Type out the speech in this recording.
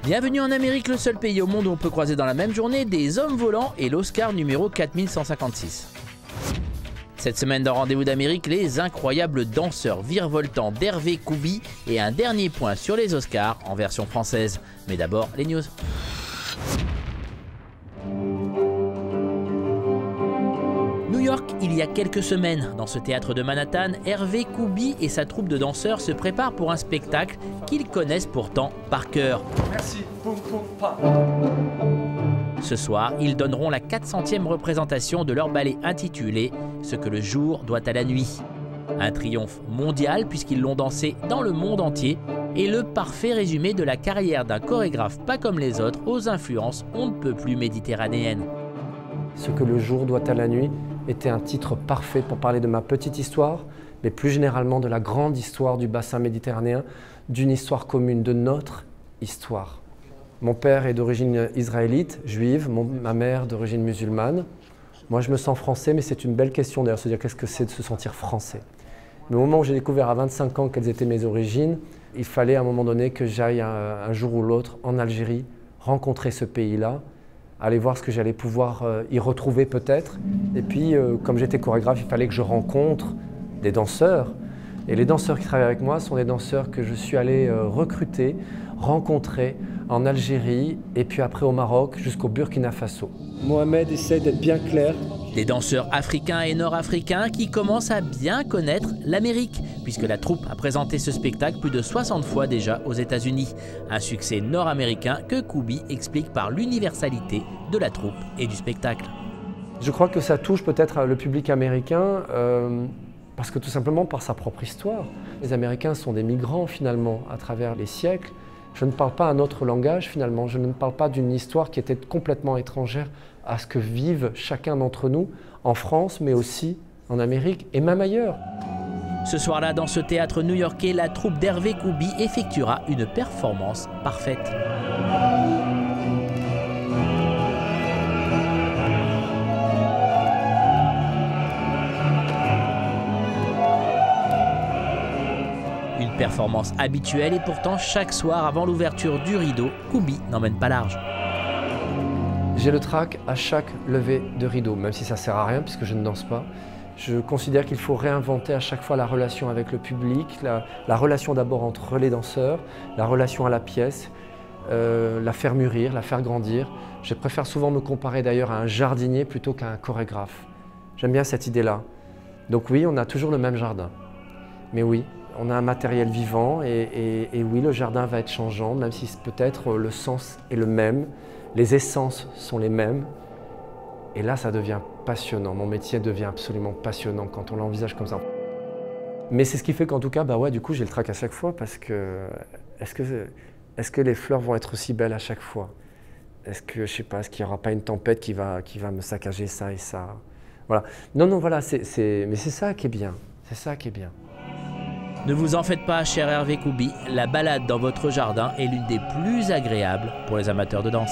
Bienvenue en Amérique, le seul pays au monde où on peut croiser dans la même journée des hommes volants et l'Oscar numéro 4156. Cette semaine dans Rendez-vous d'Amérique, les incroyables danseurs virevoltants d'Hervé Koubi et un dernier point sur les Oscars en version française. Mais d'abord, les news. New York, il y a quelques semaines, dans ce théâtre de Manhattan, Hervé Koubi et sa troupe de danseurs se préparent pour un spectacle qu'ils connaissent pourtant par cœur. Merci, poum poum pa. Ce soir, ils donneront la 400e représentation de leur ballet intitulé « Ce que le jour doit à la nuit ». Un triomphe mondial puisqu'ils l'ont dansé dans le monde entier et le parfait résumé de la carrière d'un chorégraphe pas comme les autres aux influences on ne peut plus méditerranéennes. Ce que le jour doit à la nuit était un titre parfait pour parler de ma petite histoire, mais plus généralement de la grande histoire du bassin méditerranéen, d'une histoire commune, de notre histoire. Mon père est d'origine israélite, juive, ma mère d'origine musulmane. Moi, je me sens français, mais c'est une belle question d'ailleurs, se dire qu'est-ce que c'est de se sentir français. Mais au moment où j'ai découvert à 25 ans quelles étaient mes origines, il fallait à un moment donné que j'aille un jour ou l'autre en Algérie, rencontrer ce pays-là, aller voir ce que j'allais pouvoir y retrouver peut-être. Et puis, comme j'étais chorégraphe, il fallait que je rencontre des danseurs. Et les danseurs qui travaillent avec moi sont des danseurs que je suis allé recruter, rencontrer en Algérie et puis après au Maroc jusqu'au Burkina Faso. Mohamed essaie d'être bien clair. Des danseurs africains et nord-africains qui commencent à bien connaître l'Amérique, puisque la troupe a présenté ce spectacle plus de 60 fois déjà aux États-Unis. Un succès nord-américain que Koubi explique par l'universalité de la troupe et du spectacle. Je crois que ça touche peut-être le public américain parce que tout simplement par sa propre histoire. Les Américains sont des migrants finalement à travers les siècles. Je ne parle pas un autre langage finalement, je ne parle pas d'une histoire qui était complètement étrangère à ce que vivent chacun d'entre nous en France, mais aussi en Amérique et même ailleurs. Ce soir-là, dans ce théâtre new-yorkais, la troupe d'Hervé Koubi effectuera une performance parfaite. Une performance habituelle et pourtant chaque soir avant l'ouverture du rideau, Koubi n'emmène pas large. J'ai le trac à chaque levée de rideau, même si ça ne sert à rien puisque je ne danse pas. Je considère qu'il faut réinventer à chaque fois la relation avec le public, la relation d'abord entre les danseurs, la relation à la pièce, la faire mûrir, la faire grandir. Je préfère souvent me comparer d'ailleurs à un jardinier plutôt qu'à un chorégraphe. J'aime bien cette idée-là. Donc oui, on a toujours le même jardin. Mais oui, on a un matériel vivant et oui, le jardin va être changeant, même si peut-être le sens est le même, les essences sont les mêmes. Et là, ça devient passionnant. Mon métier devient absolument passionnant quand on l'envisage comme ça. Mais c'est ce qui fait qu'en tout cas, bah ouais, du coup, j'ai le trac à chaque fois parce que est-ce que les fleurs vont être aussi belles à chaque fois? Est-ce que, je sais pas, est-ce qu'il n'y aura pas une tempête qui va me saccager ça et ça? Voilà. Non, voilà, mais c'est ça qui est bien. C'est ça qui est bien. Ne vous en faites pas, cher Hervé Koubi, la balade dans votre jardin est l'une des plus agréables pour les amateurs de danse.